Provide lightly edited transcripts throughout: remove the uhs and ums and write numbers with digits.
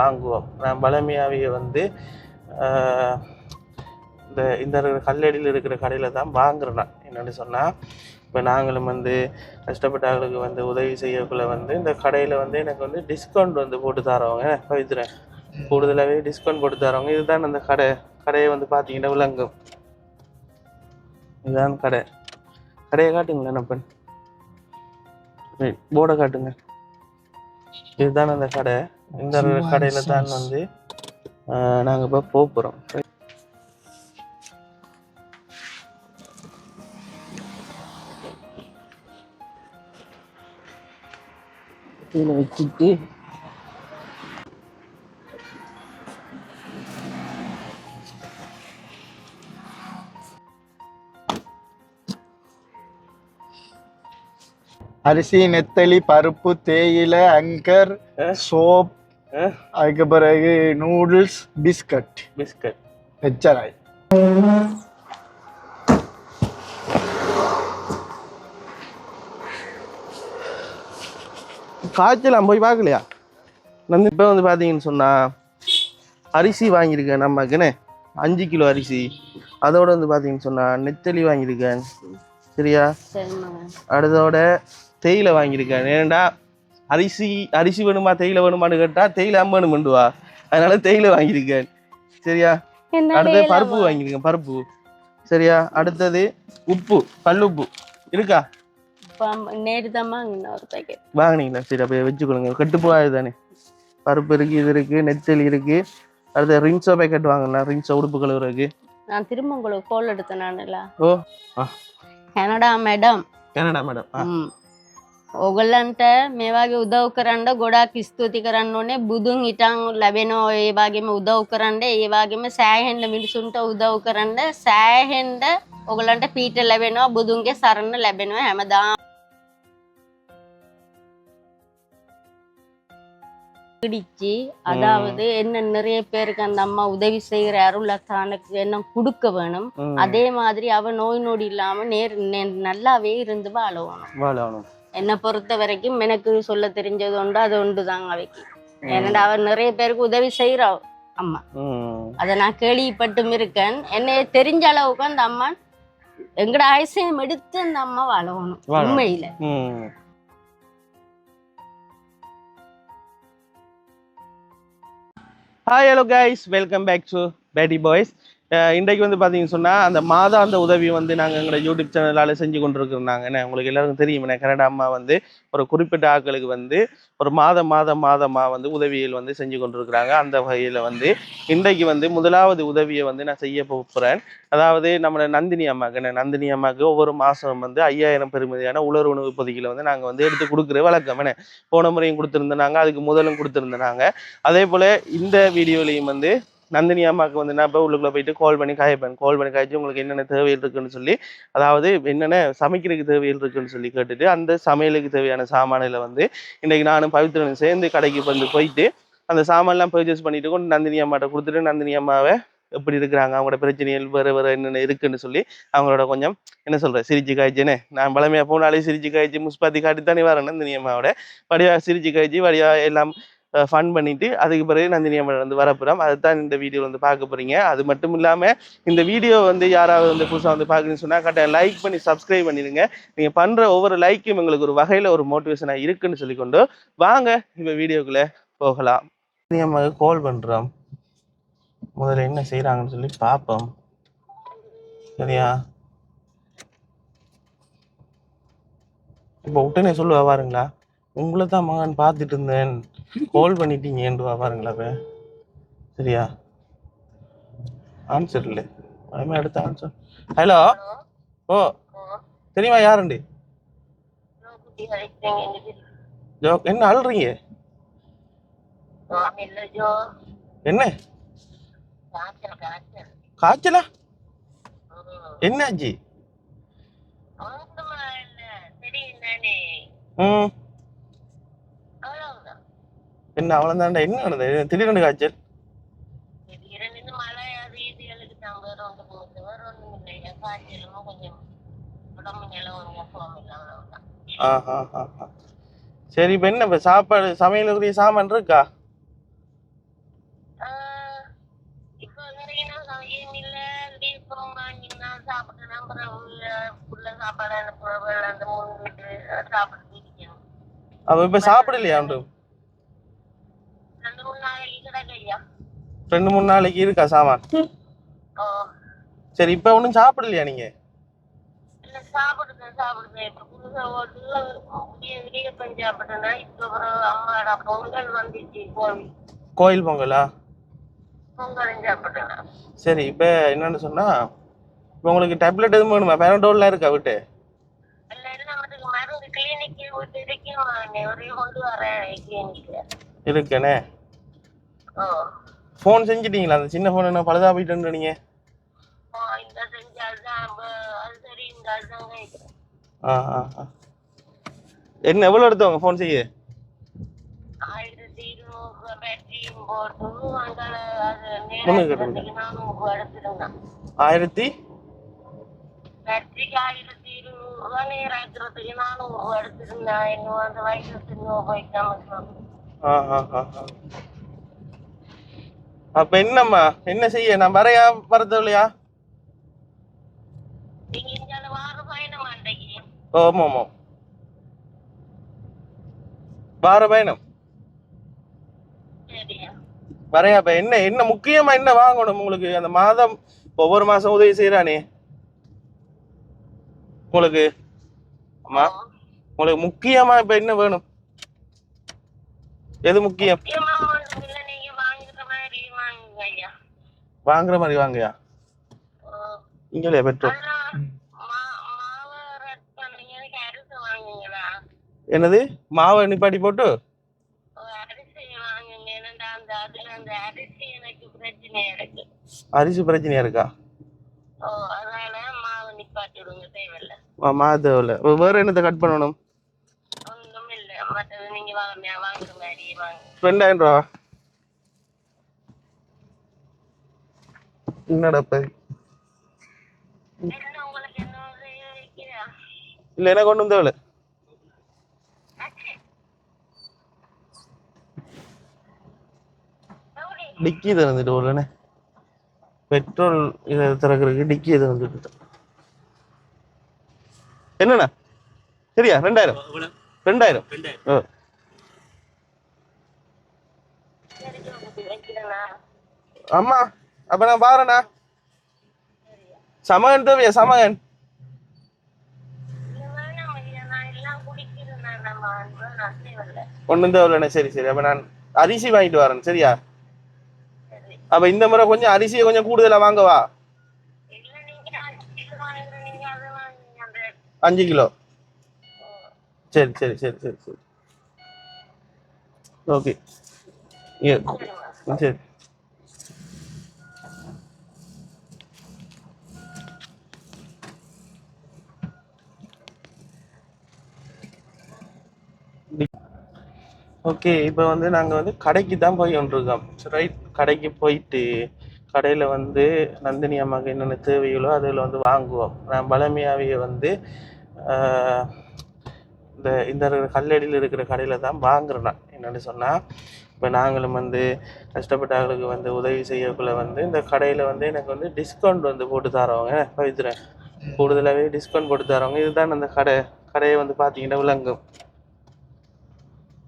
வாங்குவோம். நான் பழமையாகவே வந்து இந்த கல்லடியில் இருக்கிற கடையில் தான் வாங்குறேன். நான் என்னென்னு சொன்னால், இப்போ நாங்களும் வந்து கஷ்டப்பட்ட ஆளுக்கு வந்து உதவி செய்யக்குள்ள வந்து இந்த கடையில் வந்து எனக்கு வந்து டிஸ்கவுண்ட் வந்து போட்டு தரவங்க பவித்துறேன், கூடுதலாகவே டிஸ்கவுண்ட் போட்டு தரவங்க. இதுதான் அந்த கடையை வந்து பார்த்தீங்கன்னா விளங்கும். இதுதான் கடையை காட்டுங்களேன். என்னப்பன் போர்டை காட்டுங்க. இதுதான் அந்த கடை. இந்த கடையில தான் வந்து நாங்கள் இப்போ போகிறோம். இதில் வச்சுட்டு அரிசி, நெத்தலி, பருப்பு, தேயிலை, அங்கர், சோப், அதுக்கு பிறகு நூடுல்ஸ், பிஸ்கட் வெச்சராய். காய்ச்சலாம் போய் பார்க்கலையா? நான் இப்போ வந்து பார்த்தீங்கன்னு சொன்னால் அரிசி வாங்கியிருக்கேன் நம்மக்குன்னு 5 கிலோ அரிசி. அதோட வந்து பார்த்தீங்கன்னு சொன்னால் நெத்தலி வாங்கியிருக்கேன். சரியா? அடுத்தோட தேயிலை வாங்கியிருக்கேன். ஏன்டா அரிசி வேணுமா தேயிலை வேணுமான்னு கேட்டால் தேயிலை அம்மனு பண்ணுவா, அதனால தேயிலை வாங்கியிருக்கேன். சரியா? அடுத்தது பருப்பு வாங்கியிருக்கேன், பருப்பு. சரியா? அடுத்தது உப்பு, கல்லுப்பு இருக்கா? வாங்கினீங்களா? சரி, அப்போ வச்சுக்கொள்ளுங்க, கெட்டு போகாது தானே. பருப்பு இருக்கு, இது இருக்கு, நெத்தலி இருக்கு. அடுத்த ரின்ஸோ பேக்கெட் வாங்கலாம், ரின்ஸோ உடுப்பு கழுவுறதுக்கு. நான் திரும்ப உங்களுக்கு கோல் எடுத்தேன் நானுல. ஓ කැනඩා මැඩම් ඔගොල්ලන්ට මේ වගේ උදව් කරන්න ගොඩාක් ස්තුති කරන්න ඕනේ. බුදුන් හිටන් ලැබෙනවා ඒ වගේම උදව් කරන්න, ඒ වගේම සෑහෙන්න මිනිසුන්ට උදව් කරන්න, සෑහෙන්න ඔගොල්ලන්ට පීඨ ලැබෙනවා, බුදුන්ගේ සරණ ලැබෙනවා හැමදාම. பிடிச்சி அதாவது என்ன நிறைய பேருக்கு அந்த அம்மா உதவி செய்யற அருளத்தானுக்கு என்ன கொடுக்க வேணும். அதே மாதிரி அவ நோய் நொடி இல்லாம நல்லாவே இருந்து வாழணும். என்னை பொறுத்த வரைக்கும் எனக்கு சொல்ல தெரிஞ்சது உண்டு, அது ஒன்றுதாங்க அவைக்கு. ஏன்னா அவ நிறைய பேருக்கு உதவி செய்யறா அம்மா. அதை நான் கேள்விப்பட்டும் இருக்கேன். என்னை தெரிஞ்ச அளவுக்கு அந்த அம்மா எங்கட ஆயுசையும் எடுத்து அந்த அம்மா வாழணும் உண்மையில. Hi, hello guys, welcome back to Petti Boys. இன்றைக்கு வந்து பார்த்தீங்கன்னு சொன்னால் அந்த மாதாந்த உதவி வந்து நாங்கள் எங்களோட யூடியூப் சேனலால் செஞ்சு கொண்டிருக்கிறோம். நாங்கள் என்ன உங்களுக்கு எல்லாருக்கும் தெரியும், கனடா அம்மா வந்து ஒரு குறிப்பிட்ட ஆட்களுக்கு வந்து ஒரு மாதமாக வந்து உதவிகள் வந்து செஞ்சு கொண்டிருக்கிறாங்க. அந்த வகையில் வந்து இன்றைக்கு வந்து முதலாவது உதவியை வந்து நான் செய்ய போகிறேன். அதாவது நம்ம நந்தினி அம்மாவுக்கு ஒவ்வொரு மாதம் வந்து 5000 பெறுமதியான உலர் உணவு பொதிகளை வந்து நாங்கள் வந்து எடுத்து கொடுக்குற வழக்கம். போன முறையும் கொடுத்துருந்தாங்க, அதுக்கு முதலும் கொடுத்துருந்தாங்க. அதே போல் இந்த வீடியோலையும் வந்து நந்தினி அம்மாவுக்கு வந்து நான் இப்போ உள்ளுக்குள்ளே போயிட்டு கால் பண்ணி காய்ச்சி உங்களுக்கு என்னென்ன தேவைகள் இருக்குன்னு சொல்லி, அதாவது என்னென்ன சமைக்கிறதுக்கு தேவைகள் இருக்குன்னு சொல்லி கேட்டுட்டு அந்த சமையலுக்கு தேவையான சாமானில் வந்து இன்றைக்கி நானும் பவித்ரனும் சேர்ந்து கடைக்கு வந்து போயிட்டு அந்த சாமான்லாம் பர்ச்சேஸ் பண்ணிட்டு கொண்டு நந்தினி அம்மாட்ட கொடுத்துட்டு நந்தினி அம்மாவை எப்படி இருக்கிறாங்க, அவங்களோட பிரச்சனைகள் வேறு என்னென்ன இருக்குன்னு சொல்லி அவங்களோட கொஞ்சம் என்ன சொல்கிறேன் சிரிச்சு காய்ச்சினே. நான் பழமையாக போனாலே சிரிச்சு காய்ச்சி முஸ்பாத்தி காட்டித்தானே வரேன். நந்தினி அம்மாவோட வடிவாக சிரிச்சு காய்ச்சி வடிவாக எல்லாம் ஃபன் பண்ணிட்டு அதுக்கு பிறகு நந்தினி அம்மா வந்து வரப்புறோம். அதுதான் இந்த வீடியோ வந்து பார்க்க போறீங்க. அது மட்டும் இல்லாமல் இந்த வீடியோ வந்து யாராவது வந்து புதுசாக வந்து பார்க்கணும்னு சொன்னால் கரெக்டாக லைக் பண்ணி சப்ஸ்கிரைப் பண்ணிடுங்க. நீங்கள் பண்ணுற ஒவ்வொரு லைக்கும் எங்களுக்கு ஒரு வகையில் ஒரு மோட்டிவேஷனாக இருக்குன்னு சொல்லிக்கொண்டு வாங்க இப்போ வீடியோக்குள்ளே போகலாம். நந்தினி அம்மாவுக்கு கால் பண்ணுறோம், முதல்ல என்ன செய்கிறாங்கன்னு சொல்லி பார்ப்போம். சரியா? இப்போ உடனே சொல்லுவா பாருங்களா, உங்களை தான் மகன் பார்த்துட்டு இருந்தேன், கால் பண்ணிட்டீங்கன்னுவா பாருங்களா. சரியா? ஆன்சர் இல்லை, அடுத்த ஆன்சர். ஹலோ, ஓ தெரியுமா யாருண்டு? என்ன அழுறீங்க? என்ன காய்ச்சலா? என்னாச்சு? என்ன அவ்வளவுதான்டா? என்ன நடந்தது திடீர்னு காய்ச்சல்? சரி, இப்ப என்ன இப்ப சாப்பாடு சமையலுக்குரிய சாமான் இருக்கா? அவ இப்ப சாப்பிடலையா உண்டு? 2-3 நாளைக்கு இருக்கா சாமான்? சரி, இப்ப ஒண்ணும் சாப்பிடலையா நீங்க? கோயில் பொங்கலா? சரி, இப்ப என்னன்னு சொன்னா, இப்ப உங்களுக்கு டேப்லெட் எதுவும் வேணுமா? பேனடோல்லாம் இருக்கா விட்டு? இருக்குண்ணே. போன் செஞ்சிட்டீங்களா? அந்த சின்ன போன் என்ன பழுதா போயிட்டு நீங்க? என்ன எவ்வளவு எடுத்தவங்க போன் செய்ய? 1200 அப்ப என்னம்மா என்ன செய்ய? நான் வரையா வரது இல்லையா? ஆமா ஆமா, வார பயணம் வரையா. இப்ப என்ன என்ன முக்கியமா என்ன வாங்கணும் உங்களுக்கு? அந்த மாதம் ஒவ்வொரு மாசம் உதவி செய்யறானே உங்களுக்கு. ஆமா, உங்களுக்கு முக்கியமா இப்ப என்ன வேணும்? எது முக்கியம்? வாங்குற மாதிரி வாங்கயா? இங்கலையா பெட்ரோல்? என்னது மாவை நிப்பாட்டி போட்டு? அரிசி பிரச்சனையா இருக்கா? மாவு தேவையில்ல. வேற என்னத்தை கட் பண்ணணும்? 2000 ரூபா. என்னடா இல்ல, எனக்கு ஒண்ணும் தேவையில்ல. டிக்கி திறந்துட்டு போலண்ணே, பெட்ரோல் இதை திறக்கிறதுக்கு டிக்கி திறந்துட்டு. என்னண்ணா சரியா? 2000. ஆமா, அப்ப நான் பாருண்ணா. சமகன் தேவையா? சமகன் ஒண்ணும் தேவையில்லண்ணே. சரி சரி, அப்ப நான் அரிசி வாங்கிட்டு வரேன். சரியா? அப்ப இந்த முறை கொஞ்சம் அரிசியை கொஞ்சம் கூடுதலா வாங்கவா? 5 கிலோ. சரி சரி சரி சரி சரி, ஓகே. சரி, ஓகே. இப்போ வந்து நாங்கள் வந்து கடைக்கு தான் போய் கொண்டிருக்கோம். ரைட், கடைக்கு போயிட்டு கடையில் வந்து நந்தினி அம்மாவுக்கு என்னென்ன தேவைகளோ அதில் வந்து வாங்குவோம். நான் பழமையாவே வந்து இந்த கல்லடியில் இருக்கிற கடையில் தான் வாங்குறேன். நான் என்னென்னு சொன்னால், இப்போ நாங்களும் வந்து கஷ்டப்பட்டவர்களுக்கு வந்து உதவி செய்யக்குள்ள வந்து இந்த கடையில் வந்து எனக்கு வந்து டிஸ்கவுண்ட் வந்து போட்டு தரவங்க பவித்ரன், கூடுதலாகவே டிஸ்கவுண்ட் போட்டு தரவங்க. இதுதான் அந்த கடையை வந்து பார்த்தீங்கன்னா விளங்கும்.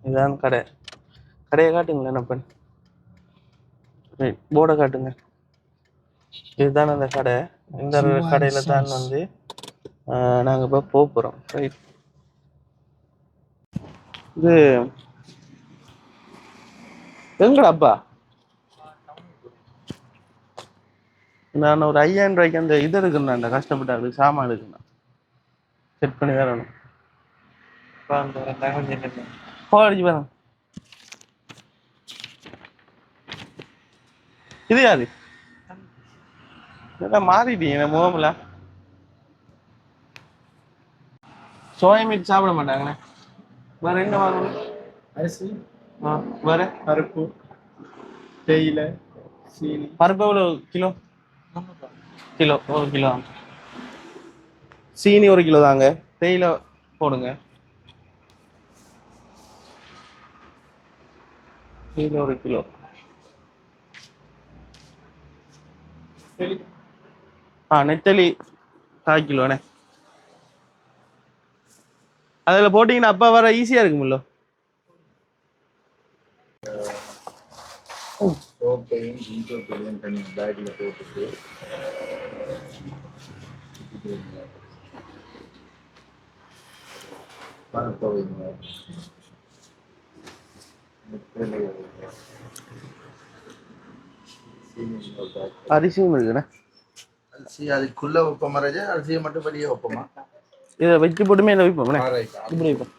இதுதான் கடையை காட்டுங்களேன் என்னப்பன், போர்டை காட்டுங்க. இதுதான் அந்த கடை. இந்த கடையில தான் வந்து நாங்கள் இப்போ போகிறோம். ரைட், இது எங்கடா அப்பா? நான் ஒரு 5000 ரூபாய்க்கு அந்த இது இருக்குண்ணா, அந்த கஷ்டப்பட்டாரு சாமான் இருக்குண்ணா, செட் பண்ணி தரணும். அடிச்சு பாருங்க. இது யாரு? இதெல்லாம் மாறிட்டீங்க முகமில்ல. சோயா மீட் சாப்பிட மாட்டாங்கண்ணே. வேற என்ன வாங்கணும்? அரிசி, வேற பருப்பு, தேயிலை, சீனி. பருப்பு எவ்வளோ கிலோ? Kilo 1 kilo. சீனி 1 கிலோ தாங்க. தேயிலை போடுங்க. தேயிலை 1 கிலோ. நெத்தலி 1/4 கிலோண்ணே. அதில் போட்டிங்கன்னா அப்போ வர ஈஸியாக இருக்குமில்ல. சோப்பையும் ஜீன்சோப்பையும் தனி பேக்கில் போட்டுட்டு பருப்பை வைங்க. அரிசியும் இருக்குண்ணே. அரிசி அதுக்குள்ள வைப்போம் மறைஞ்ச அரிசியை மட்டும் வெளியே வைப்போமா? இதை வச்சு போட்டுமே இல்லை வைப்போம். இப்படி வைப்போம்.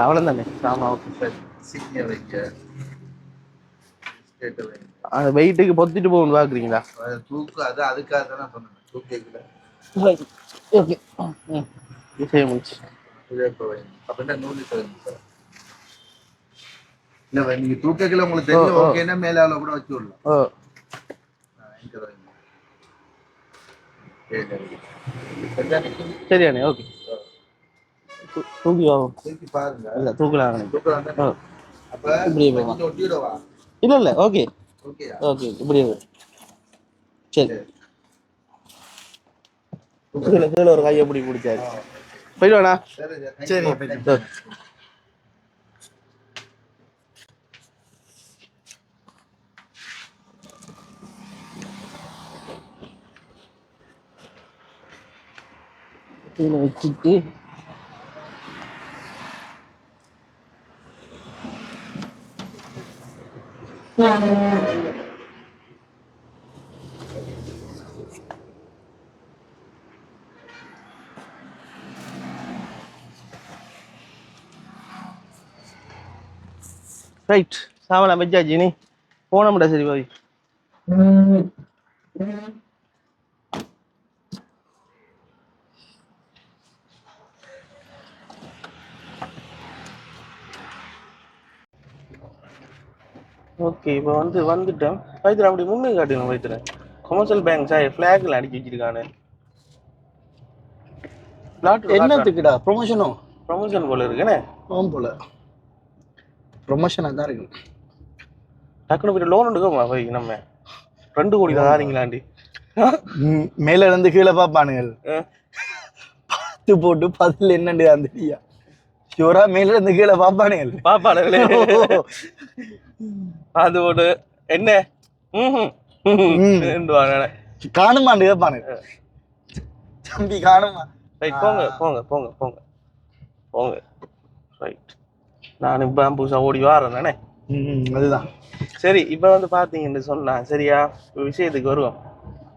அவ்வளோ தானே. ஆமாம், ஓகே. சீனியை வைக்க, அந்த வெயிட்டுக்கு பொத்திட்டு போகணும் பார்க்குறீங்களா? தூக்கு அது அதுக்காக தான் நான் சொன்னேன். தூக்கிக்கல. ஓகே. விஷயம் முடிச்சு அப்படின்னா 100 சார். இல்லை நீங்க தூக்கல உங்களுக்கு தெரியும். ஓகேன்னா மேலால கூட வச்சு விடலாம். சரியாண்ணே, ஓகே. தூக்கி ஆகும். தூக்கி பாருங்க. இல்லை தூக்கலாம். அப்ப ஒட்டிடுவா. இல்லை இல்லை, ஓகே ஓகே ஓகே. இப்படி சரி. கீழே ஒரு கையை பிடி பிடிச்சாரு. போயிடுவாண்ணா. சரி. கீழே வச்சுட்டு ரைட். சாவலாம் வச்சாச்சு. நீ போன முடியா? சரி போய் ஓகே. இப்போ வந்துட்டேன். வைத்திரன் அப்படி முன்னே காட்டணும். வைத்திரன் கமர்ஷியல் பேங்க் சார் ஃபிளாக்ல அடிக்க வச்சிருக்கானு. என்னத்துக்குடா ப்ரொமோஷனோ? ப்ரொமோஷன் போல இருக்குண்ணே. ஆம் போல ப்ரொமோஷனாக தான் இருக்கு. டக்குனு போய் லோன் எடுக்கமா போய் நம்ம 2 கோடி தாரீங்களாண்டி. மேல இருந்து கீழே பார்ப்பானுங்க. பார்த்து போட்டு பதில் என்னண்டு அந்த ஷூரா மேல இருந்து கீழே பார்ப்பானுங்க. பாப்பாளர்களே அது ஒரு என்ன காணுமாண்டு கேட்பானுங்க. தம்பி காணுமா? ரைட், போங்க போங்க போங்க போங்க போங்க. ரைட், நான் இப்போ புதுசாக ஓடி வாரேன் தானே. அதுதான் சரி. இப்போ பார்த்தீங்கன்னு சொன்னா சரியா, விஷயத்துக்கு வருவோம்.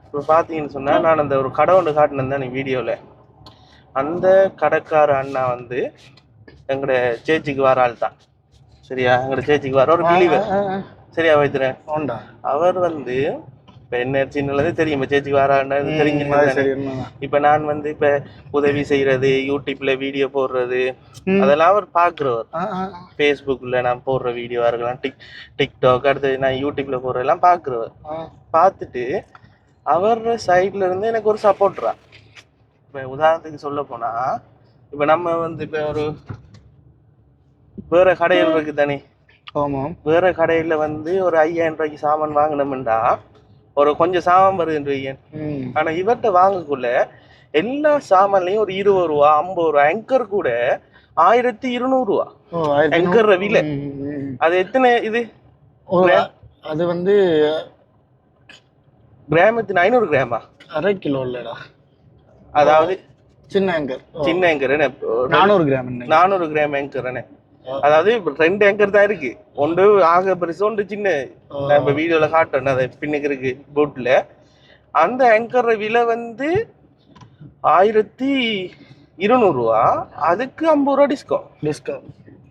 இப்போ பார்த்தீங்கன்னு சொன்னா, நான் அந்த ஒரு கடை ஒன்று காட்டினேன் தானே வீடியோவில். அந்த கடைக்கார அண்ணா எங்களோட சேர்ச்சிக்கு வர ஆள் தான். சரியா, எங்களோட சேர்ச்சிக்கு வர ஒரு பிலீவர். சரியா வைத்திரன், அவர் இப்போ என்ன சின்னது தெரியும். இப்போ சேர்ச்சிக்கு வர ஆள்னா தெரிஞ்சிருக்கேன். இப்போ நான் இப்போ உதவி செய்யறது, யூடியூப்ல வீடியோ போடுறது, அதெல்லாம் அவர் பார்க்குறவர். ஃபேஸ்புக்கில் நான் போடுற வீடியோவாக இருக்கலாம், டிக்டாக், அடுத்து நான் யூடியூப்ல போடுறதெல்லாம் பார்க்குறவர். பார்த்துட்டு அவர் சைட்ல இருந்து எனக்கு ஒரு சப்போர்ட்ரா. இப்போ உதாரணத்துக்கு சொல்ல போனா, இப்போ நம்ம இப்போ ஒரு வேற கடையில் இருக்கு தானே. ஆமாம். வேற கடையில ஒரு 5000 ரூபாய்க்கு சாமான் வாங்கினோம்டா ஒரு கொஞ்சம் சாமான் வருதுன்றீங்க. ஆனா இவர்கிட்ட வாங்கக்குள்ள எல்லா சாமான்லயும் ஒரு 20 ரூபா 50 ரூபா, ஆங்கர் கூட 1200 ரூபா ஆங்கர் விலை. அது எத்தனை இது? அது கிராமத்துக்கு 500 கிராமா? 1/2 கிலோ இல்லடா. அதாவது சின்ன ஆங்கர் 400 கிராம் 400 கிராம் ஆங்கர். அதாவது 2 ஆங்கர் தான் இருக்கு. ஒன்று ஆக பெருசு, ஒன்று சின்ன. நான் இப்ப வீடியோல காட்டுறேன், அதை பின்னுக்கு இருக்கு போட்ல. அந்த ஆங்கர் விலை 1200 ரூபா. அதுக்கு 50 ரூபா டிஸ்கவுண்ட்.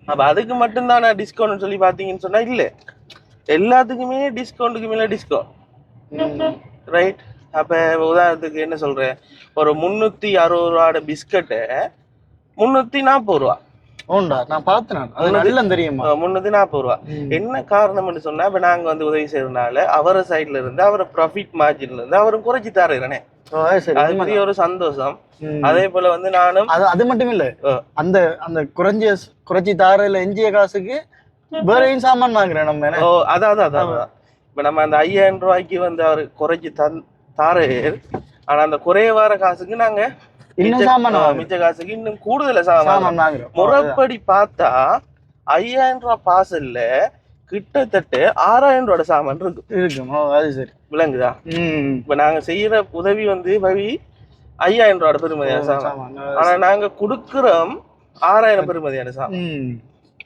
அப்ப அதுக்கு மட்டும்தான் நான் டிஸ்கவுண்ட் சொல்லி பாத்தீங்கன்னு சொன்னா இல்ல, எல்லாத்துக்குமே டிஸ்கவுண்ட்டுக்கு மேல டிஸ்கவுண்ட். ரைட். அப்ப உதாரணத்துக்கு என்ன சொல்றேன், ஒரு 360 ரூபாயோட பிஸ்கட்டை 340 ரூபா. நான் பார்த்தேன். அது நல்லா தெரியுமா? 340 ரூபா. என்ன காரணம்னு சொன்னா, இப்ப நாங்க உதவி செய்யறதுனால அவர சைட்ல இருந்து அவர ப்ராஃபிட் மார்ஜின்ல இருந்து அவரும் குறைச்சி தரேனே. அது பெரிய ஒரு சந்தோஷம். அதே போல நானும் அது மட்டும் இல்ல, அந்த அந்த குறைச்சி தாரல எஞ்சிய காசுக்கு வேறையும் சாமான் வாங்குறேன் நம்ம. அதான் இப்ப நம்ம அந்த 5000 ரூபாய்க்கு வந்து அவர் குறைச்சி தாரு. ஆனா அந்த குறைய வர காசுக்கு நாங்க இன்னும் சாமான் மிச்ச காசுக்கு இன்னும் கூடுதல சாமான் வாங்குறோம். முறைப்படி பார்த்தா 5000 ரூபாய் பார்சல்ல கிட்டத்தட்ட 6000 ரூபாய் சாமான் இருக்கும். அது சரி, விளங்குதா? இப்ப நாங்க செய்யற உதவி வந்து பவி 5000 ரூபாய் பெருமதியான சாமான். ஆனா நாங்க குடுக்கிறோம் 6000 பெருமதியான சாமான்.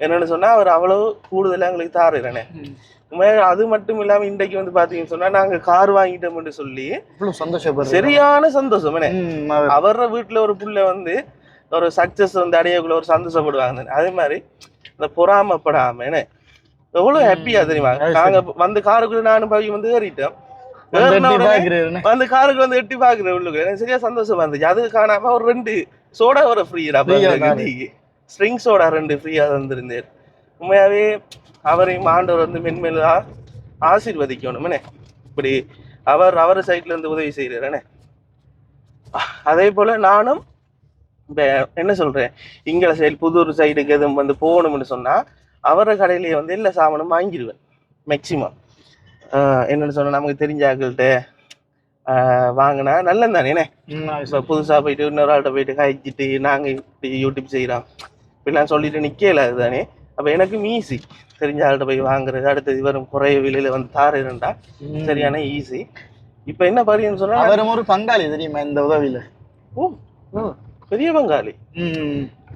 என்னன்னு சொன்னா அவர் அவ்வளவு கூடுதலா எங்களுக்கு தாருறேனே. அது மட்டும் இல்லாம இன்றைக்கு வந்து பாத்தீங்கன்னு சொன்னா நாங்க கார் வாங்கிட்டோம்னு சொல்லி சந்தோஷம், சரியான சந்தோஷம். அவர வீட்டுல ஒரு புள்ள வந்து ஒரு சக்சஸ் வந்து அடையக்குள்ள ஒரு சந்தோஷப்படுவாங்க. அதே மாதிரி இந்த பொறாமப்படாம என்ன எவ்வளவு ஹாப்பியா தெரியுமா? நாங்க வந்து காருக்குள்ள நானும் பவி வந்து ஏறிட்டோம். வந்து காருக்கு வந்து எட்டி பாக்குறேன் உள்ளுக்கு. எனக்கு சரியா சந்தோஷமா இருந்துச்சு. அது காணாம ஒரு 2 சோடா வர ஃப்ரீடா, ஸ்ட்ரிங் சோடா 2 ஃப்ரீயா தந்திருந்தேன். உண்மையாவே அவரையும் ஆண்டவர் வந்து மென்மேலா ஆசீர்வதிக்கணும். இப்படி அவர் சைட்ல இருந்து உதவி செய்யறானே. அதே போல நானும் என்ன சொல்றேன், இங்கல சைடு புதூர் சைடுக்கு எதுவும் வந்து போகணும்னு சொன்னா அவர கடையிலேயே வந்து எல்லா சாமானும் வாங்கிடுவேன் மேக்சிமம். என்னன்னு சொன்னா நமக்கு தெரிஞ்ச ஆக்கள்கிட்ட வாங்கினா நல்லது தானே. இப்போ புதுசா போயிட்டு இன்னொரு ஆள்கிட்ட போயிட்டு காய்ச்சிட்டு நாங்க இப்படி யூடியூப் செய்யறோம் இப்படிலாம் சொல்லிட்டு நிக்கல. அதுதானே. அப்ப எனக்கு ஈஸி தெரிஞ்ச ஆள்கிட்ட போய் வாங்குறது. அடுத்தது வரும் குறைய விலையில வந்து தாருண்டா சரியான ஈஸி. இப்ப என்ன பாருன்னு சொன்னா அவரும் ஒரு பங்காளி தெரியுமா இந்த உதவியில. பெரிய பங்காளி.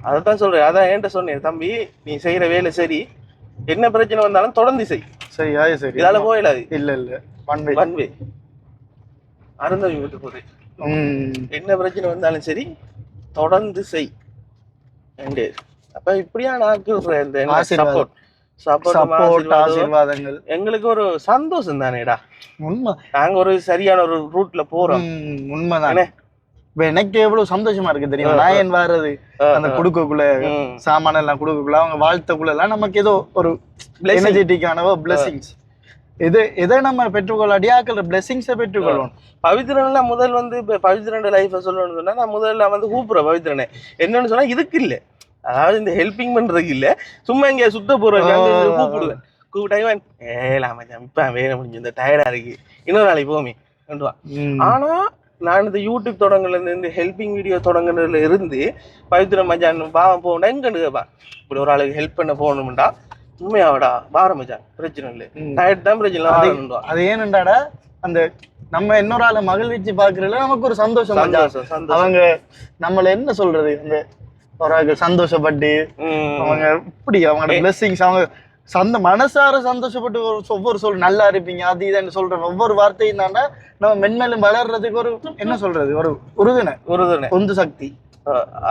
அதான் சொல்றேன். அதான் என்கிட்ட சொன்னேன், தம்பி நீ செய்யற வேலை சரி, என்ன பிரச்சனை வந்தாலும் தொடர்ந்து செய். சரி, அது சரி. இதால போயிடாது. இல்ல வன்வே அருந்தவி விட்டு போகுது. என்ன பிரச்சனை வந்தாலும் சரி தொடர்ந்து செய். அப்ப இப்படியான ஆசீர்வாதங்கள் எங்களுக்கு ஒரு சந்தோஷம் தானேடா. உண்மை. நாங்க ஒரு சரியான ஒரு ரூட்ல போறோம். உண்மைதானே. எனக்கு எவ்வளவு சந்தோஷமா இருக்கு தெரியுமா? நான் வர்றது அந்த குடுக்கக்குள்ள சாமான எல்லாம் குடுக்கக்குள்ள அவங்க வாழ்த்தக்குள்ள எல்லாம் நமக்கு ஏதோ ஒரு எனர்ஜெட்டிக்கான பிளெஸிங்ஸ். எதை நம்ம பெற்றுக்கொள்ள அடியாக்கள் பிளெஸிங்ஸை பெற்றுக்கொள்ளணும். பவித்ரன்ல முதல் வந்து பவித்ரன் லைஃப் சொல்லணும்னு சொன்னா நான் முதல்ல வந்து கூப்பிடுறேன் பவித்ரனே. என்னன்னு சொன்னா இதுக்கு இல்ல, அதாவது இந்த ஹெல்பிங் பண்றதுக்கு இல்ல, சும்மா இங்க சுத்த போறேன் கூப்பிடுவேன். கூப்பிட்டாங்க ஏலாம இப்ப வேலை முடிஞ்சு இந்த டயர்டா இருக்கு இன்னொரு நாளைக்கு போமே கொண்டுவான். ஆனா நான் இந்த யூடியூப் தொடங்குல இருந்து ஹெல்பிங் வீடியோ தொடங்குனதுல இருந்து பவித்ரன் மச்சான் பாவம் போகணும் எங்கன்னு கேட்பான். இப்படி ஒரு ஆளுக்கு ஹெல்ப் பண்ண போகணும்டா உண்மையாவடா பாரம் மச்சான் பிரச்சனை இல்லை, டயர்ட் தான் பிரச்சனை. அது ஏன்னுடாடா அந்த நம்ம இன்னொரு ஆளை மகிழ்ச்சி பாக்குறதுல நமக்கு ஒரு சந்தோஷம். அவங்க நம்மள என்ன சொல்றது, அந்த ஒரு ஆள் சந்தோஷப்பட்டு அவங்க இப்படி அவங்களோட பிளெஸிங்ஸ் அவங்க மனசார சந்தோஷப்பட்டு ஒவ்வொரு சொல் நல்லா இருப்பீங்க அது இதுன்னு சொல்ற ஒவ்வொரு வார்த்தையும் தாண்டா நம்ம மென்மேலும் வளர்றதுக்கு ஒரு என்ன சொல்றது ஒரு உறுதுணை உந்து சக்தி.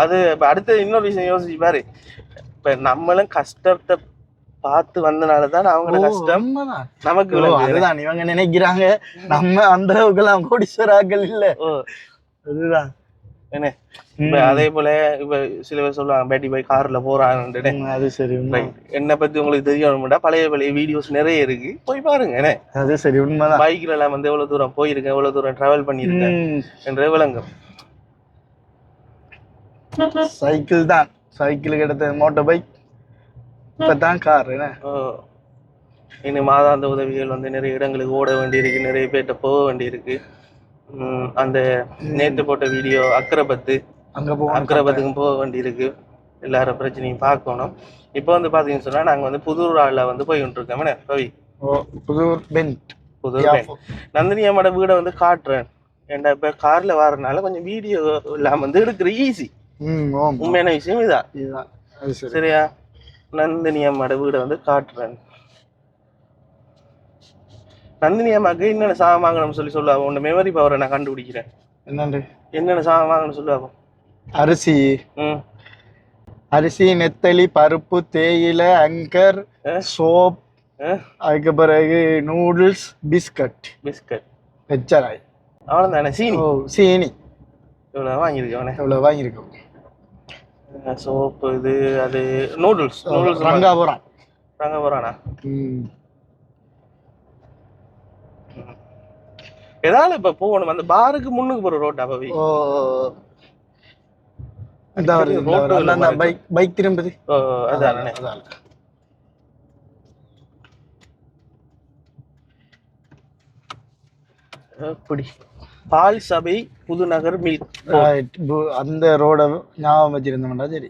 அது அடுத்த இன்னொரு விஷயம் யோசிச்சு பாரு. இப்ப நம்மளும் கஷ்டத்தை பார்த்து வந்தனாலதான் அவங்களோட கஷ்டம் நமக்கு. அதுதான் இவங்க நினைக்கிறாங்க நம்ம அந்த அளவுக்கு எல்லாம் கோடீஸ்வராக்கள் இல்ல. அதுதான் என்ன. அதே போல இப்ப சில பேர் சொல்லுவாங்க பேட்டி போய் கார்ல போறான்னு. அது சரி. என்ன பத்தி உங்களுக்கு தெரியணும்டா பழைய வீடியோஸ் நிறைய இருக்கு, போய் பாருங்க. என்ன அது சரி உண்மைதான். பைக்ல எல்லாம் வந்து எவ்வளவு தூரம் போயிருக்கேன், எவ்வளவு தூரம் டிராவல் பண்ணிருக்கேன் என்ற விளங்கும். சைக்கிள் தான், சைக்கிளுக்கு எடுத்த மோட்டார் பைக், இப்பதான் கார். இன்னும் மாதாந்த உதவிகள் வந்து நிறைய இடங்களுக்கு ஓட வேண்டியிருக்கு, நிறைய பேர்கிட்ட போக வேண்டியிருக்கு. அந்த நேற்று போட்ட வீடியோ அக்கரபத்துக்கும் போக வேண்டியிருக்கு. எல்லார பிரச்சனையும் பார்க்கணும். இப்போ வந்து பாத்தீங்கன்னு சொன்னா நாங்க வந்து புதூர் ஆள்ல வந்து போயிட்டு இருக்கோம். ரவி புதூர் நந்தினி அம்மாட வீடை வந்து காட்டுறேன். ஏன்டா இப்ப கார்ல வர்றதுனால கொஞ்சம் வீடியோ எல்லாம் வந்து எடுக்கிற ஈஸி. உண்மையான விஷயம் இதான். சரியா? நந்தினி அம்மாட வீடை வந்து காட்டுறேன். நந்தினி அம்மாக்கு என்னென்ன சாமான் வாங்கணும்னு சொல்லி சொல்லுவாங்க. உன் மெமரி பவரை நான் கண்டுபிடிக்கிறேன். என்னென்ன சாமான் வாங்கணும்னு சொல்லுவாங்க. அரிசி நெத்தலி பருப்பு தேயிலை அங்கர் சோப், அதுக்கு பிறகு நூடுல்ஸ் பிஸ்கட் வெச்சராய் அவ்வளவுதானே. சீனி இவ்வளவு வாங்கியிருக்கோம். சோப்பு இது அது நூடுல்ஸ் ரங்காபுரானா ஏதாவது இப்ப போகணும். அந்த பாருக்கு முன்னுக்கு போற ரோட்டா பவி பைக் திரும்புது. அதானே. எப்படி பால் சபை புதுநகர் மில்க் Right. அந்த ரோட ஞாபகம் வச்சிருந்தோம்டா சரி.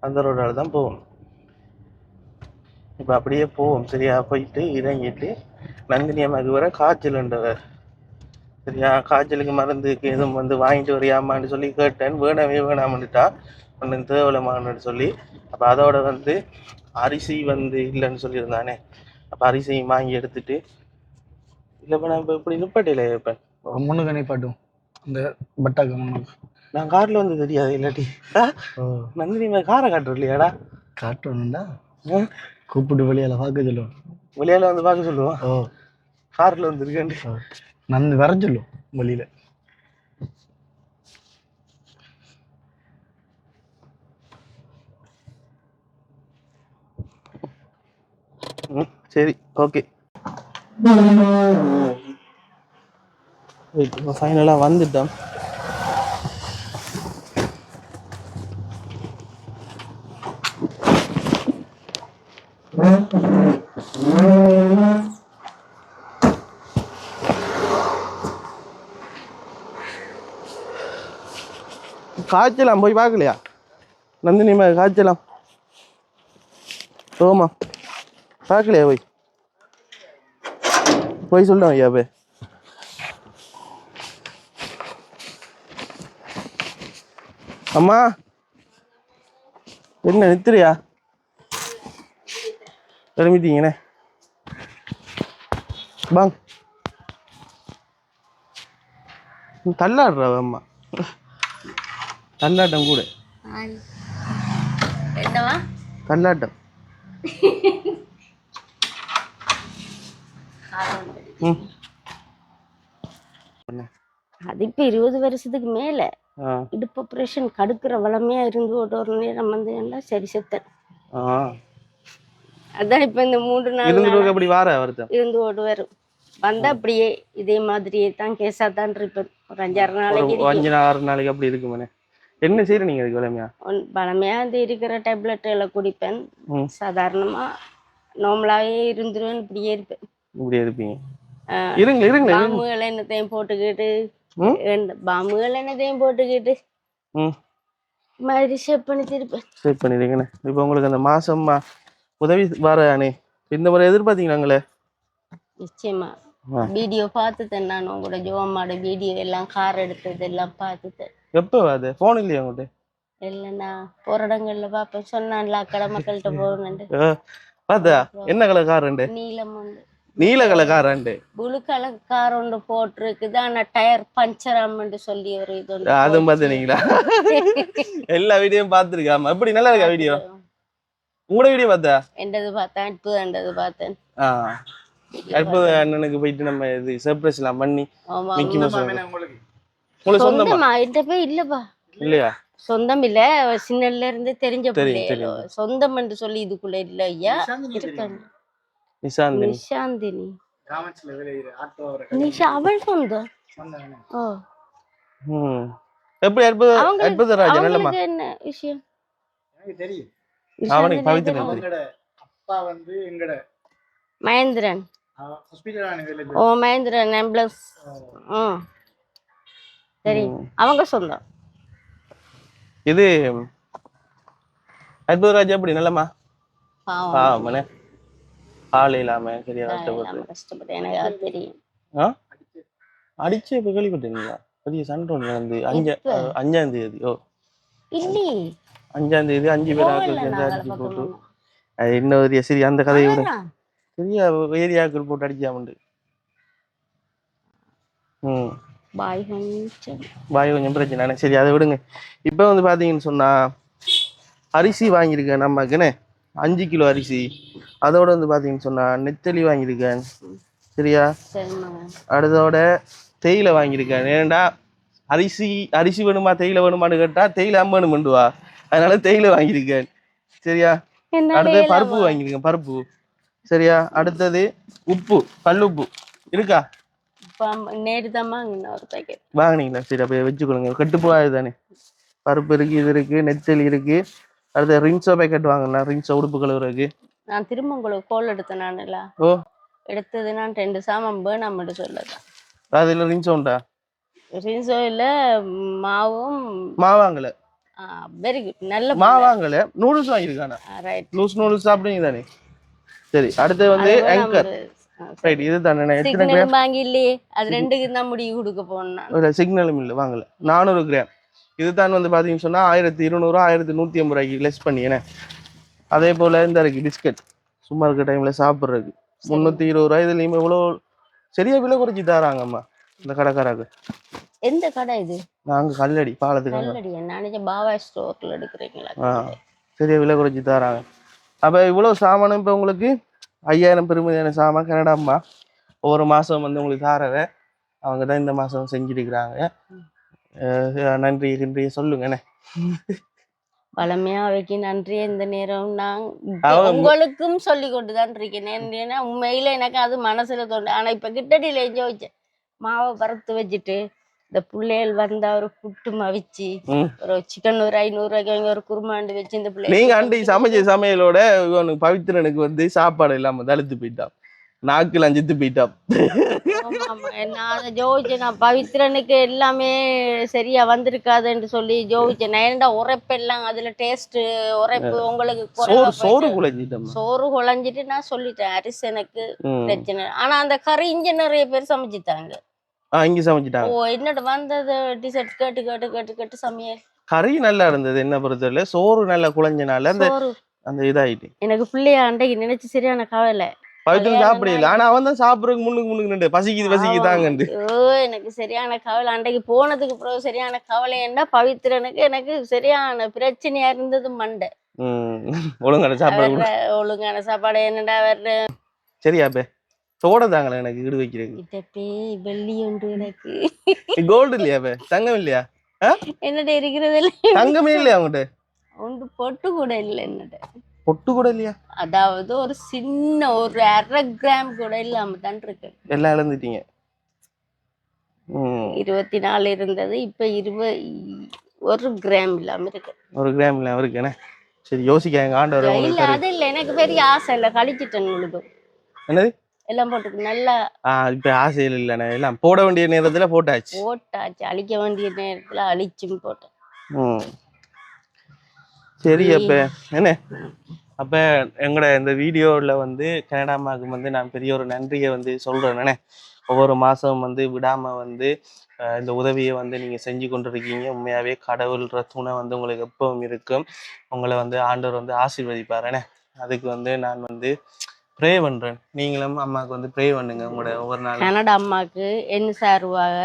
அந்த ரோடால தான் போகணும். இப்போ அப்படியே போவோம் சரியா, போயிட்டு இறங்கிட்டு நந்தினி அம்மாவுக்கு வர காய்ச்சல்ன்றவர் சரியா, காய்ச்சலுக்கு மருந்துக்கு எதுவும் வந்து வாங்கிட்டு வரியாமான்னு சொல்லி கேட்டேன். வேணவே வேணாமன்னுட்டா, ஒன்றும் தேவலமான்னு சொல்லி. அப்போ அதோட வந்து அரிசி வந்து இல்லைன்னு சொல்லியிருந்தானே, அப்போ அரிசியும் வாங்கி எடுத்துட்டு இல்லைப்பா நான் இப்போ இப்படி நிப்பாட்டில இப்போ முன்னுக்கு நிப்பாட்டும் அந்த பட்டாக்கு முன்னுக்கு. நான் காரில் வந்து தெரியாது இல்லாட்டி நந்தினி காரை காட்டுறோம் இல்லையாடா, காட்டணும்டா கூப்பிட்டு வெளியால பார்க்க சொல்லுவோம். வெளியால வந்து பார்க்க சொல்லுவோம். ஓ காரில் வந்து இருக்கேன் நந்து வர சொல்லுவோம் வெளியில. சரி ஓகே. இப்போ ஃபைனலாக வந்துட்டோம். காய்ச்சலாம் போய் பார்க்கலையா நந்தினி காய்ச்சலாம் ஓமா பார்க்கலையா போய் சொல்லுவோம் ஐயா போய். அம்மா என்ன நித்துறியா, கிளம்பிட்டீங்கண்ணே பாங் தள்ளாடுறா அம்மா, தள்ளாட்டம் கூட என்னவா தள்ளாட்டம். ம் அது இப்ப 20 வருஷத்துக்கு மேல இடுப்பு ஆப்ரேஷன் கடுக்கிற வளமையா இருந்து ஒரு நேரம் வந்து எல்லாம் சரி செத்தேன். அதான் இப்ப இந்த 3 நாள் அப்படி வார வருத்தம் இருந்து ஓடுவாரு வந்தா அப்படியே இதே மாதிரியே தான் கேஸா தான் இருப்பேன். ஒரு 5-6 நாளைக்கு 5-6 நாளைக்கு அப்படி இருக்குமே. என்ன செய்யற நீங்க அதுக்கு பழமையா அந்த இருக்கிற டேப்லெட்டுகளை குடிப்பேன். சாதாரணமா நார்மலாவே இருந்துருவேன். இப்படியே இருப்பேன். இப்படியே இருப்பீங்க. இருங்க இருங்க பாம்புகள் என்னத்தையும் போட்டுக்கிட்டு பாம்புகள் என்னத்தையும் போட்டுக்கிட்டு மாதிரி ஷேப் பண்ணி திருப்பேன். ஷேப் பண்ணிடுங்கண்ணே. இப்போ உங்களுக்கு அந்த மாசம் உதவி வரானே இந்த முறை எதிர்பார்த்தீங்களாங்களே? நிச்சயமா வீடியோ பார்த்துட்டேன். நான் உங்களோட ஜோமாட வீடியோ எல்லாம் கார் எடுத்தது எல்லாம் பார்த்துட்டேன். எப்போ அது போன் இல்லையா உங்கள்கிட்ட? இல்லைண்ணா போற இடங்கள்ல பாப்பேன். சொன்னான்ல கடை மக்கள்கிட்ட போகணுண்டு. பார்த்தா என்ன கலர் கார்? நீலம் உண்டு. நீல colour car blue colour car ஒன்று போட்டிருக்குது. ஆனா டயர் பஞ்சராம்னு சொல்லி ஒரு இது ஒன்று. அதுவும் பாத்துனீங்களா? எல்லா வீடியோவும் பாத்துருக்காம எப்படி நல்லா இருக்கா வீடியோ? உங்களோட வீடியோ பார்த்தா? என்னது பார்த்தேன், அற்புதம் பார்த்தேன். அற்புத அண்ணனுக்கு போயிட்டு நம்ம இது சர்ப்ரைஸ் எல்லாம் பண்ணி மிக்கி மவுஸ் உங்களுக்கு சொந்தமா என்கிட்ட போய் இல்லப்பா. இல்லையா? சொந்தம் இல்ல, சின்னல இருந்து தெரிஞ்ச பிள்ளை. சொந்தம் என்று சொல்லி இதுக்குள்ள இல்ல ஐயா. நிஷாந்தினி. நிஷாந்தினி நிஷா அவள் சொந்தம். ஓ எப்படி அற்புத ராஜா நல்லமா என்ன விஷயம் எனக்கு தெரியும். அவனுக்கு பவித்ரன் அப்பா வந்து எங்கட மகேந்திரன் ஹாஸ்பிடல். ஓ மகேந்திரன் ஆம்புலன்ஸ். சரி அவங்க சொந்தம். இது அற்புத ராஜா எப்படி நல்லமா? பாவம் ஆள் இல்லாம சரியா கஷ்டப்பட்டு எனக்கு தெரியும். அடிச்சு இப்ப கேள்விப்பட்டீங்களா? பெரிய சண்டை ஒன்று நடந்து 5ஆம் தேதி. ஓ இல்லையே 5ஆம் தேதி 5 பேர் ஆட்கள் சேர்ந்து அடிச்சு போட்டு அது இன்னொரு சரி அந்த கதையை விட சரியா ஏரியாக்கள் போட்டு அடிக்காமண்டு. பாய் கொஞ்சம் பிரச்சனை. சரி அதை விடுங்க. இப்போ வந்து பாத்தீங்கன்னு சொன்னா அரிசி வாங்கியிருக்கேன் நமக்குன்னு 5 கிலோ அரிசி. அதோட வந்து பாத்தீங்கன்னு சொன்னா நெத்தலி வாங்கியிருக்கேன் சரியா. அடுத்தோட தேயிலை வாங்கியிருக்கேன். ஏன்டா அரிசி வேணுமா தேயிலை வேணுமான்னு கேட்டா தேயிலை அம்மனுமெண்டுவா, அதனால தேயிலை வாங்கியிருக்கேன் சரியா. அடுத்தது பருப்பு வாங்கியிருக்கேன் பருப்பு சரியா. அடுத்தது உப்பு கல்லுப்பு இருக்கா? வாங்கினீங்களா? சரி அப்ப வச்சுக்கொள்ளுங்க. கெட்டு போகாது தானே. பருப்பு இருக்கு, இது இருக்கு, நெத்தலி இருக்கு. அடுத்த ரின்ஸோ பேக்கெட் வாங்கலாம். ரின்ஸோ உடுப்பு கழுவுறதுக்கு. நான் திரும்ப உங்களுக்கு கோல் எடுத்தேன். நான் ஓ எடுத்தது நான் 2 சாமான் வேணாம் சொல்லுதான். அதுல ரின்ஸ் உண்டா? ரின்சோயில் மாவும் மாவாங்கல வெரி குட் நல்ல மாவாங்கல நூடுல்ஸ் வாங்கியிருக்கானா? ரைட். லூஸ் நூடுல்ஸ் சாப்பிடுங்க தானே. சரி அடுத்து வந்து ஆங்கர். ரைட் இது தானே. எத்தனை சிக்னல் கிராம்? வாங்கி இல்லையே, அது ரெண்டுக்கு தான் முடிவு கொடுக்க போனேன். ஒரு சிக்னலும் இல்லை வாங்கல. 400 கிராம். இதுதான் வந்து பார்த்தீங்கன்னு சொன்னால் 1200 1150 ரூபாய்க்கு லெஸ் பண்ணி என்ன. அதே போல் இந்த இருக்கு பிஸ்கட் சும்மா இருக்க டைமில் சாப்பிட்றதுக்கு 320 ரூபாய். இதுலேயுமே இவ்வளோ சரியா விலை குறைச்சி தராங்கம்மா இந்த கடைக்காரங்க. எந்த கடை இது? நாங்கள் கல்லடி பாலத்துக்கு. கல்லடி நினைச்ச பாபா ஸ்டோர்ல எடுக்கிறீங்களா? சரியா விலை குறைச்சி தராங்க. அப்போ இவ்வளோ சாமானும் இப்போ உங்களுக்கு 5000 பெருமதியான சாமான் கனடாம்மா ஒவ்வொரு மாதம் வந்து உங்களுக்கு தாரவை அவங்க தான் இந்த மாதம் செஞ்சிருக்கிறாங்க. நன்றி நன்றி சொல்லுங்கண்ணே. பழமையா அவைக்கு நன்றியே. இந்த நேரம் நான் உங்களுக்கும் சொல்லி கொண்டுதான் இருக்கேன். ஏன்னா உண்மையில எனக்கு அது மனசுல தோண்டு. ஆனா இப்ப கிட்டடியில வச்சேன் மாவை பறத்து வச்சுட்டு இந்த பிள்ளைகள் வந்தா ஒரு புட்டு மவிச்சு ஒரு சிக்கன் ஒரு 500 ரூபாய்க்கு வாங்கி ஒரு குருமாண்டு வச்சு இந்த பிள்ளை நீங்க அண்டி சமைச்ச சமையலோட பவித்திரனுக்கு வந்து சாப்பாடு இல்லாம தழுத்து போயிட்டான், நாக்குல அஞ்சித்து போயிட்டான். நான் ஜோதிச்சேன், நான் பவித்திரனுக்கு எல்லாமே சரியா வந்திருக்காதுன்னு சொல்லி ஜோதிச்சேன். ஏன்டா உரைப்பெல்லாம் அதுல டேஸ்ட் உரைப்பு உங்களுக்கு சோறு குழஞ்சிட்டு நான் சொல்லிட்டேன் அரிசி எனக்கு பிரச்சனை. ஆனா அந்த கறி இங்க நிறைய பேர் சமைச்சுட்டாங்க. இங்க சமைச்சிட்டாங்க. ஓ என்னோட வந்தது டிசர்ட் கேட்டு கேட்டு கேட்டு கேட்டு சமையல் கறி நல்லா இருந்தது. என்ன பொறுத்தவரை சோறு நல்லா குழஞ்சனால அந்த அந்த இதாயிட்டு எனக்கு பிள்ளைய அன்றைக்கு நினைச்சு சரியான கவலை. பவித்திரன் சாப்பிடல. ஆனா அவன் தான் சாப்பிடுறதுக்கு முன்னுக்கு நின்று பசிக்குதாங்க. எனக்கு சரியான கவலை. அன்றைக்கு போனதுக்கு பிறகு சரியான கவலை. என்ன பவித்திரனுக்கு எனக்கு சரியான பிரச்சனையா இருந்தது மண்டை. ஒழுங்கான சாப்பாடு ஒழுங்கான சாப்பாடு என்னடா வர்ற சரியாப்பே சோட தாங்களே எனக்கு ஈடு வைக்கிறதுக்கு. வெள்ளி ஒன்று எனக்கு கோல்டு இல்லையாப்பே தங்கம் இல்லையா? என்னட்ட இருக்கிறது இல்ல. தங்கமே இல்லையா அவங்ககிட்ட? ஒன்று பொட்டு கூட இல்லை என்னட்ட. பொட்டு கூட இல்லையா? அதாவது ஒரு சின்ன ஒரு 1/2 கிராம் கூட இல்லாம தான் இருக்கு. எல்லாம் இழந்துட்டீங்க. 24 இருந்தது இப்ப 1 கிராம் இல்லாம இருக்கு. 1 கிராம் இல்லாம இருக்கு என்ன? சரி யோசிக்காங்க ஆண்டவர். இல்ல அது இல்ல எனக்கு பெரிய ஆசை இல்ல, கழிச்சிட்டேன் முழுது. என்னது எல்லாம் போட்டு நல்லா இப்ப ஆசையில் இல்லைண்ணே. எல்லாம் போட வேண்டிய நேரத்துல போட்டாச்சு. அழிக்க வேண்டிய நேரத்துல அழிச்சும் போட்டேன். சரி அப்ப என்ன அப்ப எங்களோட இந்த வீடியோவில் வந்து கனடாமாவுக்கு வந்து நான் பெரிய ஒரு நன்றியை வந்து சொல்றேன். ஒவ்வொரு மாதம் வந்து விடாம வந்து இந்த உதவியை வந்து நீங்க செஞ்சு கொண்டிருக்கீங்க. உண்மையாவே கடவுள்ற துணை வந்து உங்களுக்கு எப்பவும் இருக்கும். உங்களை வந்து ஆண்டவர் வந்து ஆசீர்வதிப்பாருண்ணே. அதுக்கு வந்து நான் வந்து ப்ரே பண்றேன். நீங்களும் அம்மாவுக்கு வந்து ப்ரே பண்ணுங்க. உங்களோட ஒவ்வொரு நாள் கனடா அம்மாவுக்கு என்ன சார்பாக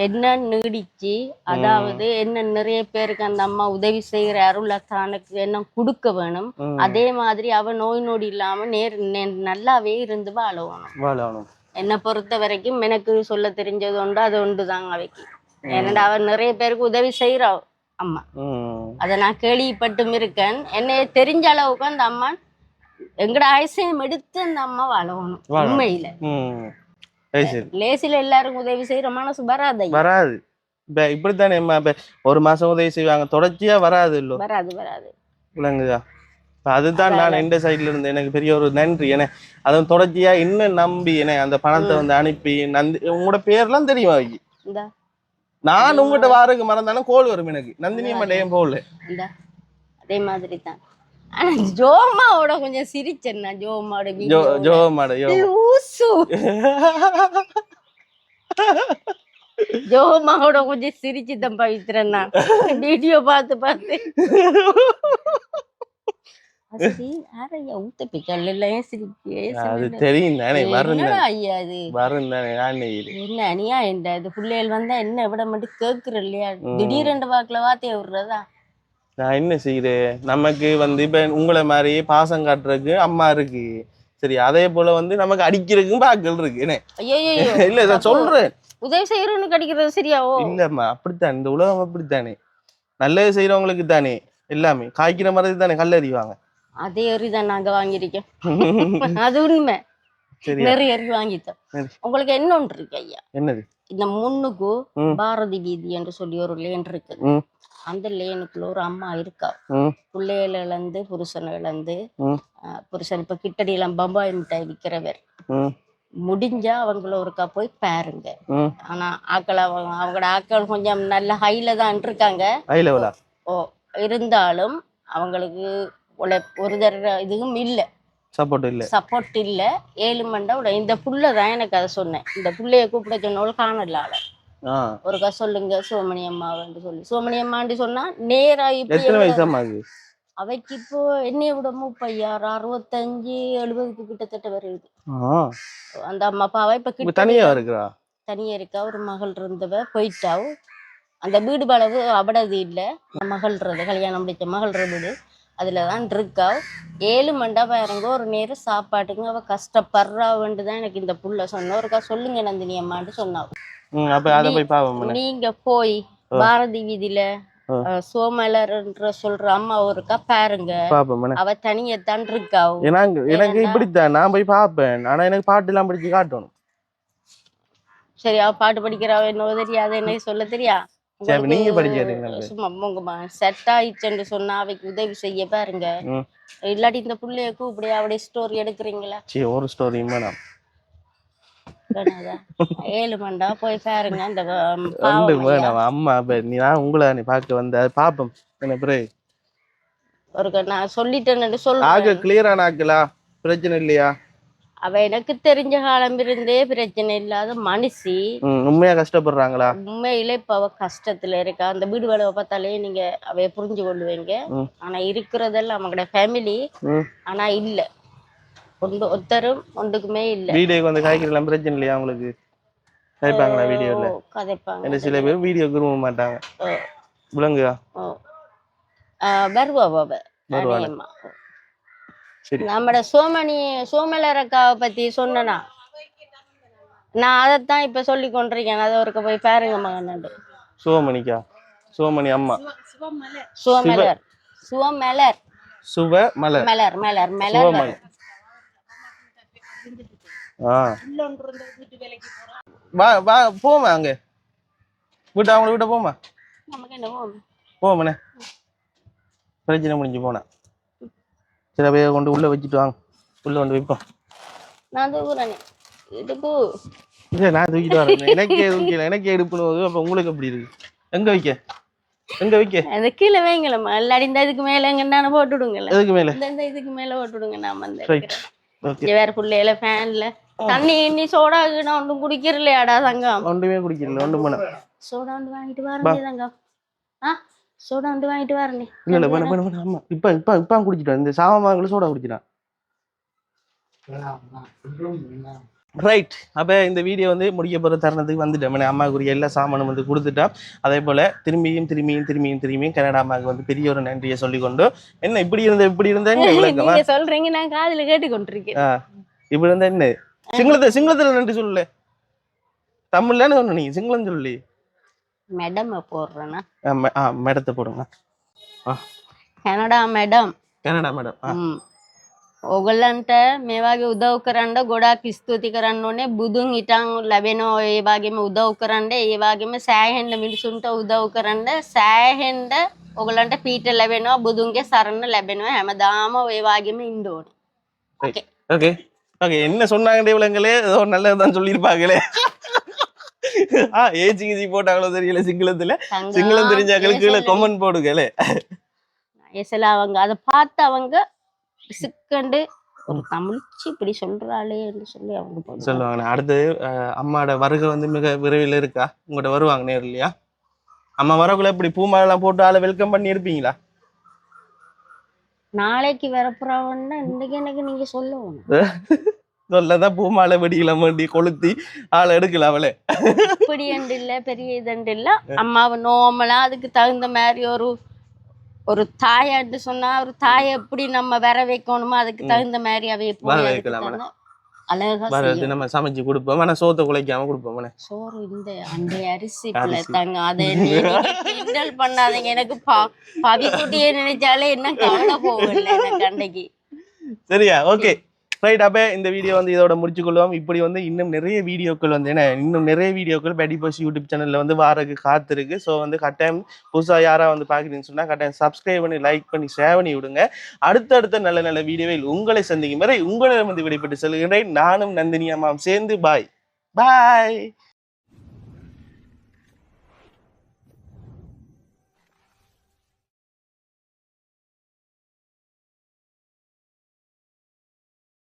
என்ன நீடிச்சு, அதாவது என்ன நிறைய பேருக்கு அந்த அம்மா உதவி செய்கிற அருளத்தானுக்கு என்ன கொடுக்க வேணும். அதே மாதிரி அவ நோய் நொடி இல்லாம நல்லாவே இருந்து வாழணும். என்னை பொறுத்த வரைக்கும் எனக்கு சொல்ல தெரிஞ்சது உண்டு, அது ஒன்றுதாங்க அவைக்கு. ஏன்னா அவ நிறைய பேருக்கு உதவி செய்யறா அம்மா. அதை நான் கேள்விப்பட்டும் இருக்கேன். என்னைய தெரிஞ்ச அளவுக்கு அந்த அம்மா எங்கட ஆயுசையும் எடுத்து அந்த அம்மா வாழணும். உண்மையில லேசில எல்லாருக்கும் உதவி செய்யற மனசு வராது. இப்படித்தானே ஒரு மாசம் உதவி செய்வாங்க, தொடர்ச்சியா வராது. இல்ல வராது விளங்குதா? அதுதான் நான் எந்த சைட்ல இருந்து எனக்கு பெரிய ஒரு நன்றி. ஏன்னா அதுவும் தொடர்ச்சியா இன்னும் நம்பி என்ன அந்த பணத்தை வந்து அனுப்பி உங்களோட பேர்லாம் தெரியும் அவைக்கு. நான் உங்ககிட்ட வாரங்க மறந்தாலும் கோல் வரும் எனக்கு. நந்தினி அம்மா போகல. அதே மாதிரி தான். ஆனா ஜோமாவோட கொஞ்சம் சிரிச்சேன். ஜோமாவோட கொஞ்சம் சிரிச்சுதான் பவித்திரன் நான் வீடியோ பார்த்து தெரியும் தானே. என்ன அனியா இந்த பிள்ளைகள் வந்தா என்ன விட மட்டும் கேக்குற இல்லையா? திடீரென்று வாக்குல வார்த்தைய விடுறதா? நான் என்ன செய்யறேன், நமக்கு வந்து இப்ப உங்களை மாதிரி பாசம் காட்டுறதுக்கு அம்மா இருக்கு. சரி அதே போல வந்து நமக்கு அடிக்கிறதுக்கும் பாக்கள் இருக்கு. என்ன இல்ல நான் சொல்றேன், உதவி செய்யறவனுக்கு அடிக்கிறது சரியாவோ? இல்லம்மா அப்படித்தான் இந்த உலகம் அப்படித்தானே. நல்லது செய்யறவங்களுக்கு தானே எல்லாமே. காய்க்கிற மாதிரி தானே கல் அறிவாங்க. அதே அறிதான் நாங்க வாங்கியிருக்கோம். அது உண்மை. நிறைய அறிவு வாங்கிட்டோம். உங்களுக்கு என்ன ஒன்று இருக்கு ஐயா? என்னது? இந்த முன்னுக்கு பாரதி வீதி என்று சொல்லி ஒரு லேன் இருக்கு. அந்த லேனுக்குள்ள ஒரு அம்மா இருக்கா. பிள்ளைகளை இழந்து புருஷனை இழந்து, புருஷன் இப்ப கிட்டடி எல்லாம் பம்பாய் மிட்டாய் விற்கிறவர். முடிஞ்சா அவங்கள ஒருக்கா போய் பாருங்க. ஆனா ஆக்கள் அவங்களோட ஆக்கள் கொஞ்சம் நல்ல ஹைல தான் இருக்காங்க. ஓ இருந்தாலும் அவங்களுக்கு ஒரு தடவை இதுவும் இல்ல, சப்போர்ட் இல்ல. 7 மண்டை இந்த புள்ள தான் எனக்கு அதை சொன்னேன். இந்த புள்ளைய கூப்பிட சொன்னவள் காணல ஆள. ஒருக்கா சொல்லுங்க சோமனி அம்மான்னு சொல்லி. சோமனி அம்மான்னு சொன்னா நேரா இப்ப அவைக்கு இப்போ என்னைய விட 36, 65, 70 கிட்டத்தட்ட வருது. அந்த அம்மா அப்பாவை இப்ப தனியா இருக்கா. ஒரு மகள் இருந்தவ போயிட்டாவ். அந்த வீடு பளவு அவடது இல்ல, மகள் கல்யாணம் முடிச்ச மகள் வீடு அதுலதான் இருக்கா. 7 மண்டா பாருங்க ஒரு நேரம் சாப்பாட்டுங்க அவ கஷ்டப்படுறாவுண்டுதான் எனக்கு இந்த புள்ள சொன்ன. ஒருக்கா சொல்லுங்க நந்தினி அம்மான்னு சொன்னாவ. நீங்க போய் பாரதி வீதியில சோமலர்ன்ற சொல்ற அம்மா ஒருக்கா பாருங்க, அவ தனியத்தான் இருக்கா. எனக்கு இப்படித்தான் நான் போய் பாப்பேன். ஆனா எனக்கு பாட்டு எல்லாம் படிச்சு காட்டணும். சரி, அவ பாட்டு படிக்கிறவ என்ன தெரியாது, என்ன சொல்ல தெரியா. சும்மா உங்க செட் ஆயிடுச்சுன்னு சொன்னா அவைக்கு உதவி செய்ய பாருங்க. இல்லாட்டி இந்த புள்ளைய கூப்பிடு அவடைய ஸ்டோரி எடுக்கிறீங்களா? ஒரு ஸ்டோரி மேடம் 7 மண்டா போய் பாருங்க. அந்த அம்மா நான் உங்களை பார்க்க வந்த பாப்போம். ஒரு நான் சொல்லிட்டேன்னு சொல்றேன். கிளியரான ஆக்கலா பிரச்சனை இல்லையா? அவ எனக்கு தெரிஞ்ச காலம் இருந்தே பிரச்சனை இல்லாத மனுஷி. உண்மையா கஷ்டப்படுறாங்களா? உண்மையில இப்ப அவ கஷ்டத்துல இருக்கா. அந்த வீடு வேலை பார்த்தாலே நீங்க அவைய புரிஞ்சு கொள்ளுவீங்க. ஆனா இருக்கிறதெல்லாம் அவங்களோட ஃபேமிலி. ஆனா இல்ல ஒருத்தரும் ஒன்றுக்குமே இல்ல. வீடியோக்கு வந்து காய்கறிலாம் பிரச்சனை இல்லையா உங்களுக்கு? கதைப்பாங்களா வீடியோல? கதைப்பாங்க. சில பேர் வீடியோ விரும்ப மாட்டாங்க. விளங்குதா? வருவா. நம்மட சோமலரக்காவை பத்தி சொன்னா நான் அதைத்தான் இப்ப சொல்லி கொண்டிருக்கேன். அதை ஒருக்க போய் பாருங்க மகன். சோமனிக்கா? சோமனி அம்மா சுவமலர் சுவமலர் மலர் மலர். போமா அங்க வீட்டு அவங்க வீட்ட போமா. போமனே பிரச்சனை முடிஞ்சு போனா சில பேரை கொண்டு உள்ள வச்சுட்டு வாங்க. உள்ள கொண்டு வைப்போம். நான் தூக்குறேன். இல்ல நான் தூக்கிட்டு வரேன். எனக்கே தூக்கல, எனக்கே எடுக்கணும். அப்ப உங்களுக்கு எப்படி இருக்கு? எங்க வைக்க அந்த கீழே வைங்களம்மா. இல்லாடி இந்த இதுக்கு மேல எங்கன்னா போட்டுடுங்களேன். இதுக்கு மேல இந்த இதுக்கு மேல போட்டுடுங்க. நான் வந்து வேற புள்ளையில ஃபேன்ல தண்ணி இன்னி சோடா நான் ஒன்றும் குடிக்கிறலையாடா தங்கம்? ஒன்றுமே குடிக்கல. ஒன்று பண்ண சோடா ஒன்று வாங்கிட்டு வரேன் தங்கம். சோடா ஒன்று வாங்கிட்டு வரேன். இல்ல வேணாம். ஆமா இப்ப குடிச்சிட்டேன். இந்த சாமான்களை சோடா குடிச்சிட்டான். ரைட். அப்போ இந்த வீடியோ வந்து முடிக்க போகிற தருணத்துக்கு வந்துட்டேன். அம்மாவுக்குரிய எல்லா சாமானும் வந்து கொடுத்துட்டா. அதே போல் திரும்பியும் கனடா அம்மாவுக்கு வந்து பெரிய ஒரு நன்றியை சொல்லிக்கொண்டு என்ன இப்படி இருந்தேன்னு சொல்றீங்க. நான் காதுல கேட்டு கொண்டிருக்கேன். இப்படி இருந்தா என்ன சிங்களத்துல நன்றி சொல்லல, தமிழ்லன்னு சொன்ன. நீங்க சிங்களம் சொல்லி மேடம் போடுறேன்னா மேடத்தை போடுங்க. Canada madam. ඔගොල්ලන්ට මේ වගේ උදව් කරන්න ගොඩාක් ස්තුති කරන්න ඕනේ. බුදුන් හිටන් ලැබෙනවා ඒ වගේම උදව් කරන්න, ඒ වගේම සෑහෙන්න මිනිසුන්ට උදව් කරන්න, සෑහෙන්න ඔගොල්ලන්ට පීඨ ලැබෙනවා, බුදුන්ගේ සරණ ලැබෙනවා. හැමදාම ඔය වගේම ඉන්න ඕනේ. ஓகே என்ன சொன்னாங்க இவங்களே ஏதோ நல்லதுதான் சொல்லியிருப்பாங்களே. ஏஜி போட்டாங்களோ தெரியல. சிங்களம் தெரிஞ்சாங்களுக்கு கமெண்ட் போடுங்களே. அவங்க அதை பார்த்து அவங்க சிக்கண்டு ஒரு தமிழ்ச்சி இப்படி சொல்றாளே என்று சொல்லி அவங்க சொல்லுவாங்க. அடுத்து அம்மாவோட வருகை வந்து மிக விரைவில் இருக்கா? உங்கள்கிட்ட வருவாங்க நேர்லையா? அம்மா வரக்குள்ள இப்படி பூமாலாம் போட்டு ஆளை வெல்கம் பண்ணி இருப்பீங்களா? நாளைக்கு வரப்புறாங்கன்னா இன்னைக்கு எனக்கு நீங்க சொல்லணும். சொல்லதான் பூமாலை வெடிக்கலாம் வேண்டி கொளுத்தி ஆளை எடுக்கலாம். அவளே இப்படி என்று இல்ல, பெரிய இதண்டு இல்ல. அம்மாவை நோமலா அதுக்கு தகுந்த மாதிரி ஒரு தாயான்னு சொன்னா ஒரு தாயை எப்படி நம்ம வர வைக்கணுமோ அதுக்கு தகுந்த மாதிரி அவைய அழகா நம்ம சமைச்சு கொடுப்போம். ஆனா சோத்தை குலைக்காம கொடுப்போம். சோறு இந்த அந்த அரிசி தாங்க. அதை கிண்டல் பண்ணாதீங்க. எனக்கு பவி குட்டியே நினைச்சாலே என்ன கவலை போகல எனக்கு அன்னைக்கு. சரியா? ஓகே ரைட், அப்போ இந்த வீடியோ வந்து இதோட முடிச்சுக்கொள்வோம். இப்படி வந்து இன்னும் நிறைய வீடியோக்கள் வந்து இன்னும் நிறைய வீடியோக்கள் பேடி பாய்ஸ் யூடியூப் சேனலில் வந்து வாரக்கு காத்திருக்கு. ஸோ வந்து கட்டாயம் புதுசாக யாராக வந்து பார்க்குறீங்கன்னு சொன்னால் கட்டாயம் சப்ஸ்கிரைப் பண்ணி லைக் பண்ணி ஷேர் பண்ணி விடுங்க. அடுத்தடுத்த நல்ல நல்ல வீடியோவில் உங்களை சந்திக்கும் வரை உங்களிடம் வந்து விடைபெற்று செல்கின்றேன். நானும் நந்தினி அம்மாவும் சேர்ந்து பாய்.